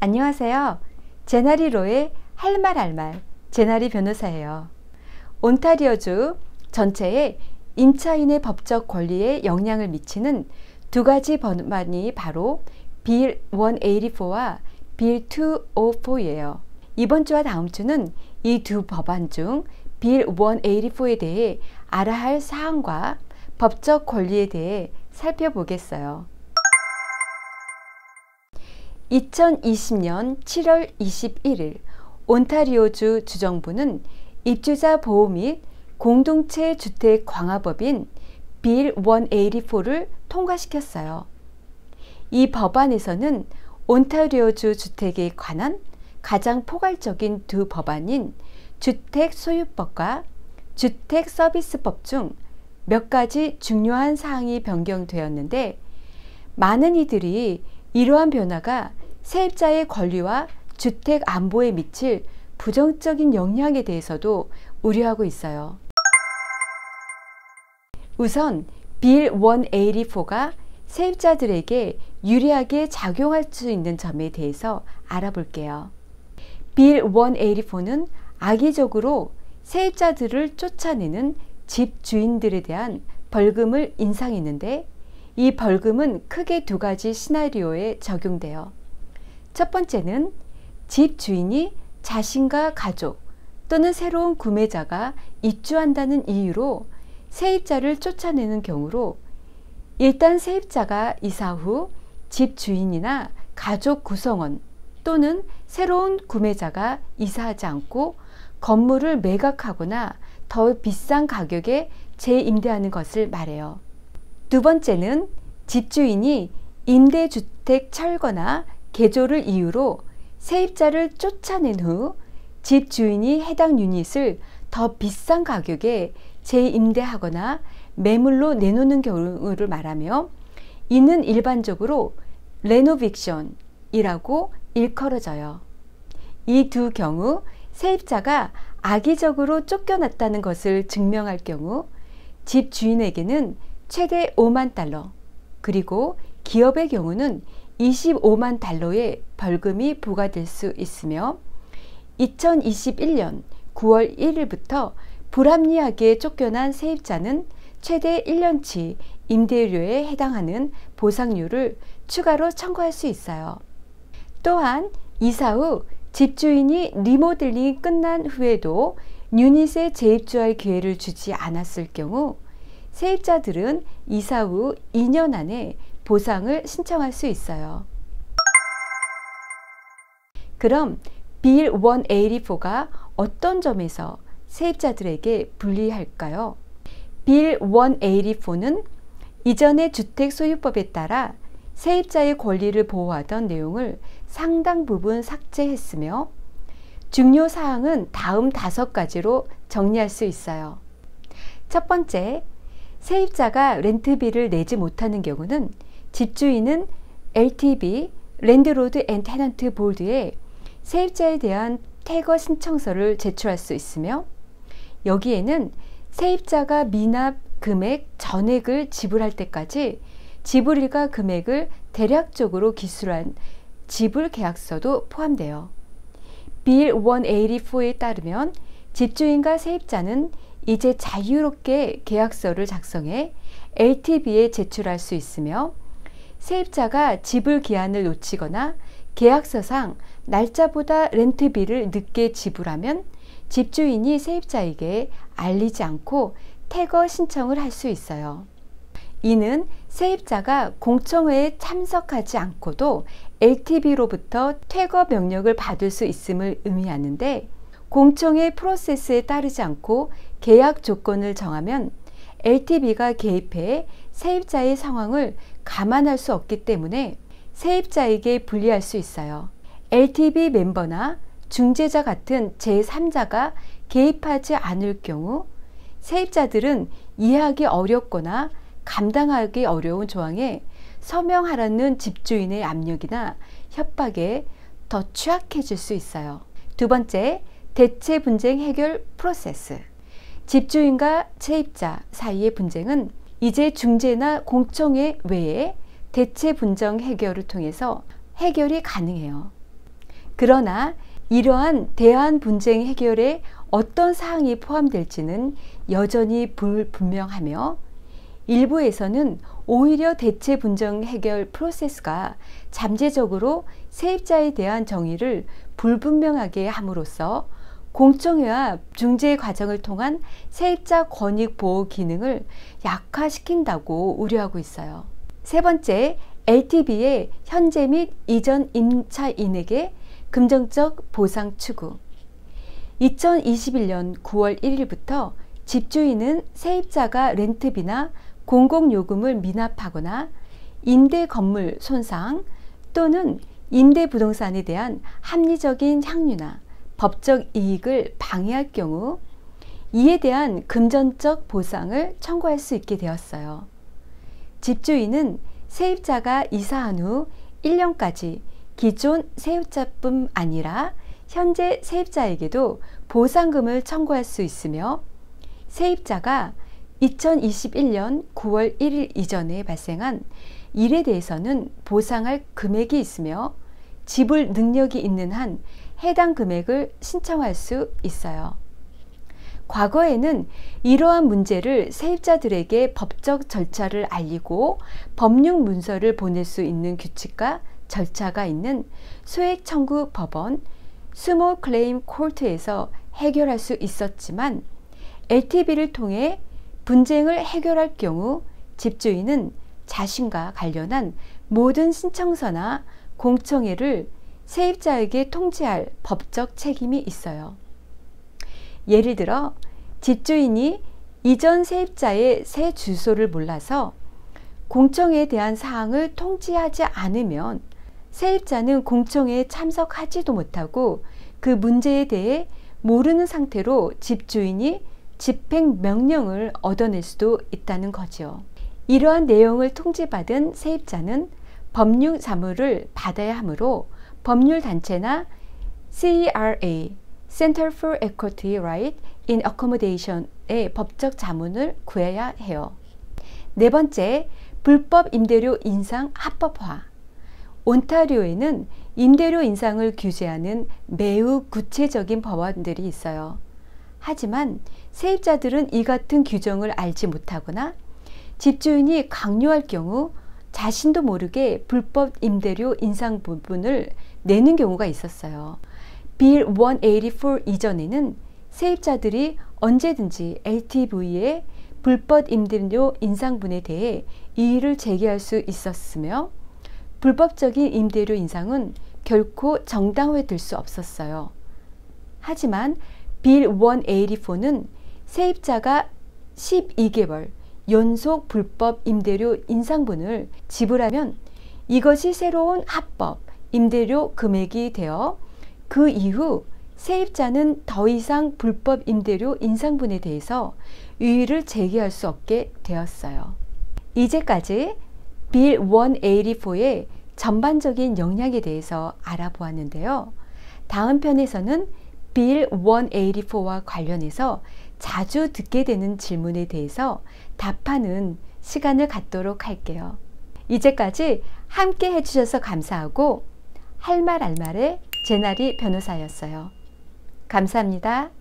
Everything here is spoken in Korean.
안녕하세요. 제나리로의 할 말 제나리 변호사예요. 온타리오주 전체에 임차인의 법적 권리에 영향을 미치는 두 가지 법안이 바로 빌 184와 빌 204예요. 이번 주와 다음 주는 이 두 법안 중 빌 184에 대해 알아야 할 사항과 법적 권리에 대해 살펴보겠어요. 2020년 7월 21일 온타리오주 주정부는 입주자 보호 및 공동체 주택 강화법인 빌 184를 통과시켰어요. 이 법안에서는 온타리오주 주택에 관한 가장 포괄적인 두 법안인 주택소유법과 주택서비스법 중 몇 가지 중요한 사항이 변경되었는데, 많은 이들이 이러한 변화가 세입자의 권리와 주택 안보에 미칠 부정적인 영향에 대해서도 우려하고 있어요. 우선 빌 184가 세입자들에게 유리하게 작용할 수 있는 점에 대해서 알아볼게요. 빌 184는 악의적으로 세입자들을 쫓아내는 집주인들에 대한 벌금을 인상했는데, 이 벌금은 크게 두 가지 시나리오에 적용돼요. 첫 번째는 집주인이 자신과 가족 또는 새로운 구매자가 입주한다는 이유로 세입자를 쫓아내는 경우로, 일단 세입자가 이사 후 집주인이나 가족 구성원 또는 새로운 구매자가 이사하지 않고 건물을 매각하거나 더 비싼 가격에 재임대하는 것을 말해요. 두 번째는 집주인이 임대주택 철거나 개조를 이유로 세입자를 쫓아낸 후 집주인이 해당 유닛을 더 비싼 가격에 재임대하거나 매물로 내놓는 경우를 말하며, 이는 일반적으로 레노빅션이라고 일컬어져요. 이 두 경우 세입자가 악의적으로 쫓겨났다는 것을 증명할 경우 집주인에게는 최대 5만 달러, 그리고 기업의 경우는 25만 달러의 벌금이 부과될 수 있으며, 2021년 9월 1일부터 불합리하게 쫓겨난 세입자는 최대 1년치 임대료에 해당하는 보상료를 추가로 청구할 수 있어요. 또한 이사 후 집주인이 리모델링이 끝난 후에도 유닛에 재입주할 기회를 주지 않았을 경우 세입자들은 이사 후 2년 안에 보상을 신청할 수 있어요. 그럼 빌 184가 어떤 점에서 세입자들에게 불리할까요? 빌 184는 이전의 주택소유법에 따라 세입자의 권리를 보호하던 내용을 상당 부분 삭제했으며, 중요 사항은 다음 5가지로 정리할 수 있어요. 첫 번째, 세입자가 렌트비를 내지 못하는 경우는 집주인은 LTB 랜드로드 앤 테넌트 보드에 세입자에 대한 태거 신청서를 제출할 수 있으며, 여기에는 세입자가 미납 금액 전액을 지불할 때까지 지불일과 금액을 대략적으로 기술한 지불 계약서도 포함돼요. 빌 184에 따르면 집주인과 세입자는 이제 자유롭게 계약서를 작성해 LTB에 제출할 수 있으며, 세입자가 지불 기한을 놓치거나 계약서상 날짜보다 렌트비를 늦게 지불하면 집주인이 세입자에게 알리지 않고 태거 신청을 할 수 있어요. 이는 세입자가 공청회에 참석하지 않고도 LTB로부터 퇴거 명령을 받을 수 있음을 의미하는데, 공청회 프로세스에 따르지 않고 계약 조건을 정하면 LTB가 개입해 세입자의 상황을 감안할 수 없기 때문에 세입자에게 불리할 수 있어요. LTB 멤버나 중재자 같은 제3자가 개입하지 않을 경우 세입자들은 이해하기 어렵거나 감당하기 어려운 조항에 서명하라는 집주인의 압력이나 협박에 더 취약해질 수 있어요. 두 번째, 대체 분쟁 해결 프로세스. 집주인과 세입자 사이의 분쟁은 이제 중재나 공청회 외에 대체 분쟁 해결을 통해서 해결이 가능해요. 그러나 이러한 대안 분쟁 해결에 어떤 사항이 포함될지는 여전히 불분명하며 일부에서는 오히려 대체 분쟁 해결 프로세스가 잠재적으로 세입자에 대한 정의를 불분명하게 함으로써 공청회와 중재 과정을 통한 세입자 권익 보호 기능을 약화시킨다고 우려하고 있어요. 세 번째, LTV의 현재 및 이전 임차인에게 금전적 보상 추구. 2021년 9월 1일부터 집주인은 세입자가 렌트비나 공공요금을 미납하거나 임대 건물 손상 또는 임대 부동산에 대한 합리적인 향유나 법적 이익을 방해할 경우 이에 대한 금전적 보상을 청구할 수 있게 되었어요. 집주인은 세입자가 이사한 후 1년까지 기존 세입자뿐 아니라 현재 세입자에게도 보상금을 청구할 수 있으며 세입자가 2021년 9월 1일 이전에 발생한 일에 대해서는 보상할 금액이 있으며 지불 능력이 있는 한 해당 금액을 신청할 수 있어요. 과거에는 이러한 문제를 세입자들에게 법적 절차를 알리고 법률 문서를 보낼 수 있는 규칙과 절차가 있는 소액 청구 법원 스몰 클레임 코트에서 해결할 수 있었지만 LTV를 통해 분쟁을 해결할 경우 집주인은 자신과 관련한 모든 신청서나 공청회를 세입자에게 통지할 법적 책임이 있어요. 예를 들어 집주인이 이전 세입자의 새 주소를 몰라서 공청회에 대한 사항을 통지하지 않으면 세입자는 공청회에 참석하지도 못하고 그 문제에 대해 모르는 상태로 집주인이 집행명령을 얻어낼 수도 있다는 거죠. 이러한 내용을 통지받은 세입자는 법률 자문을 받아야 하므로 법률단체나 CRA, Center for Equity Right in Accommodation의 법적 자문을 구해야 해요. 네 번째, 불법 임대료 인상 합법화. 온타리오에는 임대료 인상을 규제하는 매우 구체적인 법안들이 있어요. 하지만 세입자들은 이 같은 규정을 알지 못하거나 집주인이 강요할 경우 자신도 모르게 불법 임대료 인상 부분을 내는 경우가 있었어요. 빌 184 이전에는 세입자들이 언제든지 LTV의 불법 임대료 인상분에 대해 이의를 제기할 수 있었으며 불법적인 임대료 인상은 결코 정당화될 수 없었어요. 하지만 빌 184는 세입자가 12개월 연속 불법 임대료 인상분을 지불하면 이것이 새로운 합법 임대료 금액이 되어 그 이후 세입자는 더 이상 불법 임대료 인상분에 대해서 이의를 제기할 수 없게 되었어요. 이제까지 빌 184의 전반적인 영향에 대해서 알아보았는데요. 다음 편에서는 빌 184와 관련해서 자주 듣게 되는 질문에 대해서 답하는 시간을 갖도록 할게요. 이제까지 함께 해주셔서 감사하고 할 말 알 말의 제나리 변호사였어요. 감사합니다.